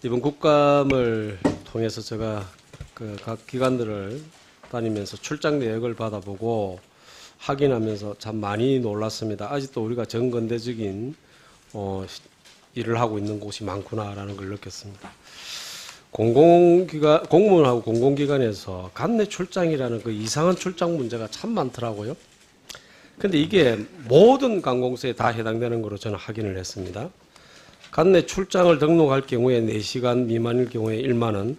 이번 국감을 통해서 제가 각 기관들을 다니면서 출장 내역을 받아보고 확인하면서 참 많이 놀랐습니다. 아직도 우리가 정근대적인 일을 하고 있는 곳이 많구나라는 걸 느꼈습니다. 공무원하고 공공기관에서 간내 출장이라는 그 이상한 출장 문제가 참 많더라고요. 근데 이게 모든 관공서에 다 해당되는 거로 저는 확인을 했습니다. 간내 출장을 등록할 경우에 4시간 미만일 경우에 1만 원,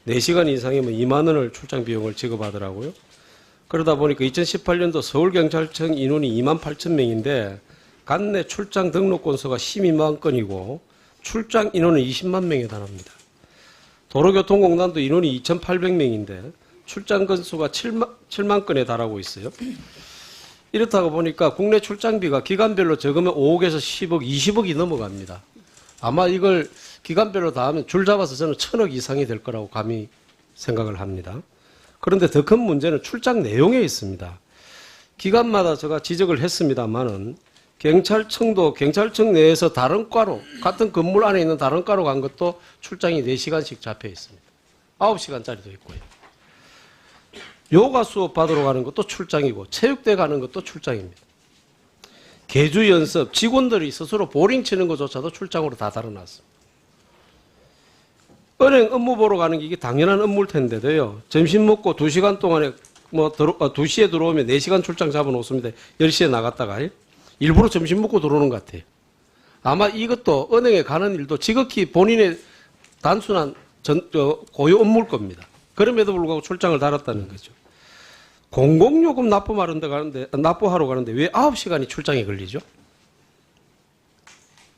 4시간 이상이면 2만 원을 출장 비용을 지급하더라고요. 그러다 보니까 2018년도 서울경찰청 인원이 2만 8천 명인데 간내 출장 등록 건수가 12만 건이고 출장 인원은 20만 명에 달합니다. 도로교통공단도 인원이 2,800명인데 출장 건수가 7만 건에 달하고 있어요. 이렇다고 보니까 국내 출장비가 기간별로 적으면 5억에서 10억, 20억이 넘어갑니다. 아마 이걸 기간별로 다 하면 줄 잡아서 저는 1,000억 이상이 될 거라고 감히 생각을 합니다. 그런데 더 큰 문제는 출장 내용에 있습니다. 기관마다 제가 지적을 했습니다만은 경찰청도 경찰청 내에서 다른 과로 같은 건물 안에 있는 다른 과로 간 것도 출장이 4시간씩 잡혀 있습니다. 9시간짜리도 있고요. 요가 수업 받으러 가는 것도 출장이고 체육대 가는 것도 출장입니다. 개주 연습, 직원들이 스스로 보링 치는 것조차도 출장으로 다 달아놨습니다. 은행 업무 보러 가는 게 이게 당연한 업무일 텐데도요. 점심 먹고 2시간 동안에 2시에 들어오면 4시간 출장 잡아놓습니다. 10시에 나갔다가 일부러 점심 먹고 들어오는 것 같아요. 아마 이것도 은행에 가는 일도 지극히 본인의 단순한 고유 업무일 겁니다. 그럼에도 불구하고 출장을 달았다는 거죠. 공공요금 납부하러 가는데 왜 9시간이 출장이 걸리죠?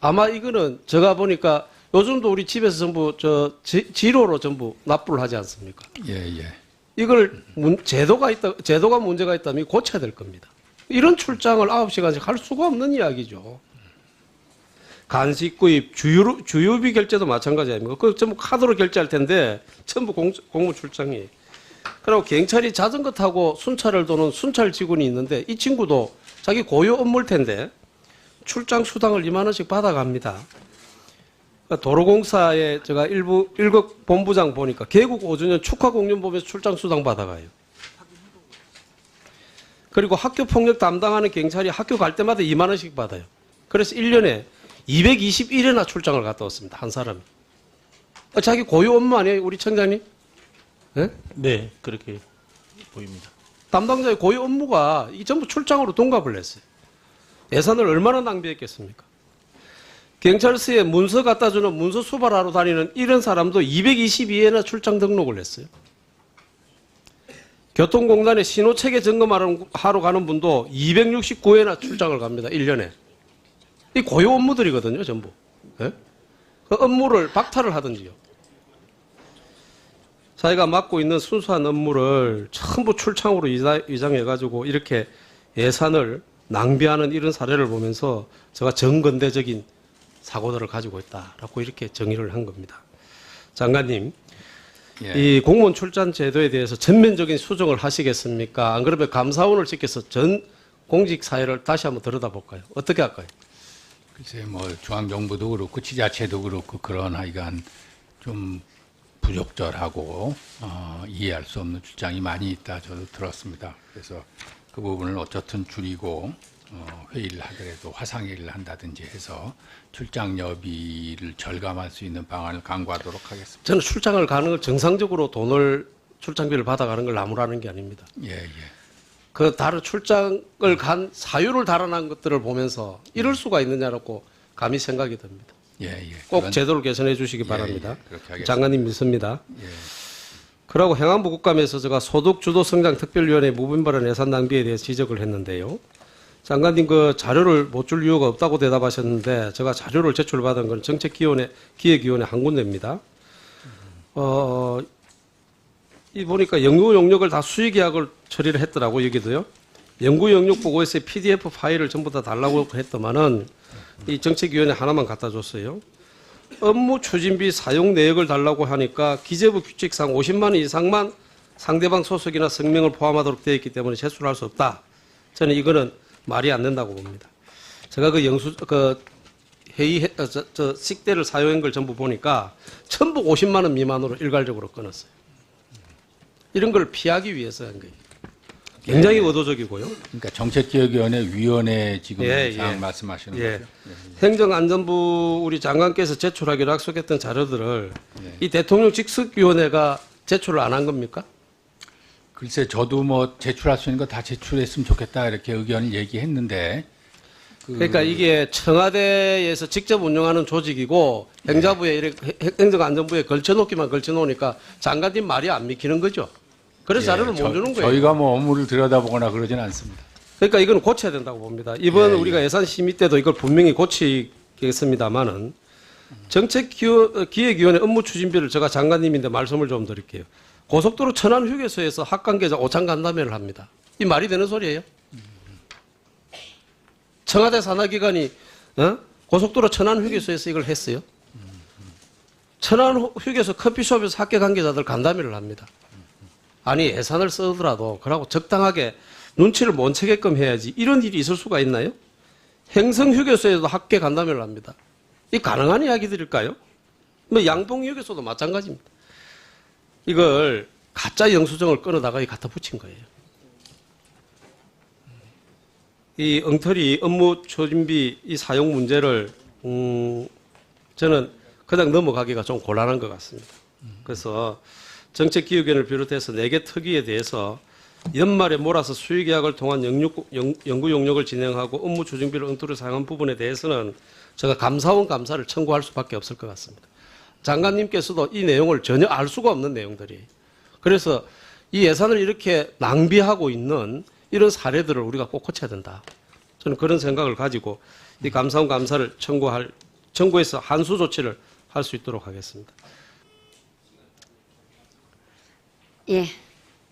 아마 이거는 제가 보니까 요즘도 우리 집에서 전부 지로로 전부 납부를 하지 않습니까? 예. 이걸 제도가 문제가 있다면 고쳐야 될 겁니다. 이런 출장을 9시간씩 할 수가 없는 이야기죠. 간식 구입, 주유비 결제도 마찬가지 아닙니까? 그거 전부 카드로 결제할 텐데 전부 공무 출장이에요. 그리고 경찰이 자전거 타고 순찰을 도는 순찰 직원이 있는데 이 친구도 자기 고유 업무일 텐데 출장 수당을 2만 원씩 받아갑니다. 그러니까 도로공사에 제가 일급 본부장 보니까 개국 5주년 축하 공연 보면서 출장 수당 받아가요. 그리고 학교 폭력 담당하는 경찰이 학교 갈 때마다 2만 원씩 받아요. 그래서 1년에 221회나 출장을 갔다 왔습니다. 한 사람이. 자기 고유 업무 아니에요, 우리 청장님? 네? 네, 그렇게 보입니다. 담당자의 고유 업무가 이 전부 출장으로 동갑을 했어요. 예산을 얼마나 낭비했겠습니까? 경찰서에 문서 갖다 주는 문서 수발하러 다니는 이런 사람도 222회나 출장 등록을 했어요. 교통공단에 신호체계 점검하러 가는 분도 269회나 출장을 갑니다. 1년에. 이 고유 업무들이거든요, 전부. 네? 그 업무를 박탈을 하든지요. 자기가 맡고 있는 순수한 업무를 전부 출장으로 위장해가지고 이렇게 예산을 낭비하는 이런 사례를 보면서 제가 정근대적인 사고들을 가지고 있다라고 이렇게 정의를 한 겁니다. 장관님, 예. 이 공무원 출장 제도에 대해서 전면적인 수정을 하시겠습니까? 안 그러면 감사원을 시켜서 전 공직 사회를 다시 한번 들여다볼까요? 어떻게 할까요? 글쎄 뭐 중앙정부도 그렇고 지자체도 그렇고 그런 하여간 좀 부적절하고 이해할 수 없는 주장이 많이 있다 저도 들었습니다. 그래서 그 부분을 어쨌든 줄이고 회의를 하더라도 화상회의를 한다든지 해서 출장료비를 절감할 수 있는 방안을 강구하도록 하겠습니다. 저는 출장을 가는 걸 정상적으로 돈을 출장비를 받아가는 걸 나무라는 게 아닙니다. 예. 그 다른 출장을 간 사유를 달아난 것들을 보면서 이럴 수가 있느냐라고 감히 생각이 듭니다. 예. 꼭 제도를 개선해 주시기 바랍니다. 그렇게 하겠습니다. 장관님 믿습니다. 예. 그리고 행안부 국감에서 제가 소득주도성장특별위원회 무분별한 예산 낭비에 대해서 지적을 했는데요. 장관님 그 자료를 못 줄 이유가 없다고 대답하셨는데 제가 자료를 제출받은 건 정책기획위원회 한 군데입니다. 이 보니까 연구 용역을 다 수의계약을 처리를 했더라고 여기도요. 연구 용역 보고서의 PDF 파일을 전부 다 달라고 했더만은 이 정책위원회 하나만 갖다 줬어요. 업무 추진비 사용 내역을 달라고 하니까 기재부 규칙상 50만 원 이상만 상대방 소속이나 성명을 포함하도록 되어 있기 때문에 제출을 할 수 없다. 저는 이거는 말이 안 된다고 봅니다. 제가 저 식대를 사용한 걸 전부 보니까 전부 50만 원 미만으로 일괄적으로 끊었어요. 이런 걸 피하기 위해서 한 거예요. 굉장히 의도적이고요. 그러니까 정책기획위원회 위원회 지금 예, 상황 예. 말씀하시는 예. 거죠? 행정안전부 우리 장관께서 제출하기로 약속했던 자료들을 예. 이 대통령 직속위원회가 제출을 안 한 겁니까? 글쎄 저도 뭐 제출할 수 있는 거 다 제출했으면 좋겠다 이렇게 의견을 얘기했는데 그러니까 이게 청와대에서 직접 운영하는 조직이고 행자부에 이렇게 행정안전부에 걸쳐놓기만 걸쳐놓으니까 장관님 말이 안 믿기는 거죠. 그래서 자료를 못 주는 거예요. 저희가 뭐 업무를 들여다보거나 그러진 않습니다. 그러니까 이건 고쳐야 된다고 봅니다. 이번 예, 우리가 예산 심의 때도 이걸 분명히 고치겠습니다만은 정책기획위원회 업무 추진비를 제가 장관님인데 말씀을 좀 드릴게요. 고속도로 천안 휴게소에서 학관계자 오찬 간담회를 합니다. 이 말이 되는 소리예요? 청와대 산하기관이 고속도로 천안 휴게소에서 이걸 했어요? 천안 휴게소 커피숍에서 학계 관계자들 간담회를 합니다. 아니 예산을 쓰더라도 그러고 적당하게 눈치를 못 채게끔 해야지 이런 일이 있을 수가 있나요? 행성휴게소에도 학계 간담회를 합니다. 이 가능한 이야기들일까요? 뭐 양봉휴게소도 마찬가지입니다. 이걸 가짜 영수증을 끊어다가 갖다 붙인 거예요. 이 엉터리 업무 추진비 이 사용 문제를 저는 그냥 넘어가기가 좀 곤란한 것 같습니다. 그래서 정책기획위원회를 비롯해서 4개 특위에 대해서 연말에 몰아서 수의계약을 통한 연구 용역을 진행하고 업무 추진비를 엉터리 사용한 부분에 대해서는 제가 감사원 감사를 청구할 수밖에 없을 것 같습니다. 장관님께서도 이 내용을 전혀 알 수가 없는 내용들이에요. 그래서 이 예산을 이렇게 낭비하고 있는 이런 사례들을 우리가 꼭 고쳐야 된다. 저는 그런 생각을 가지고 이 감사원 감사를 청구해서 한수 조치를 할 수 있도록 하겠습니다. 예.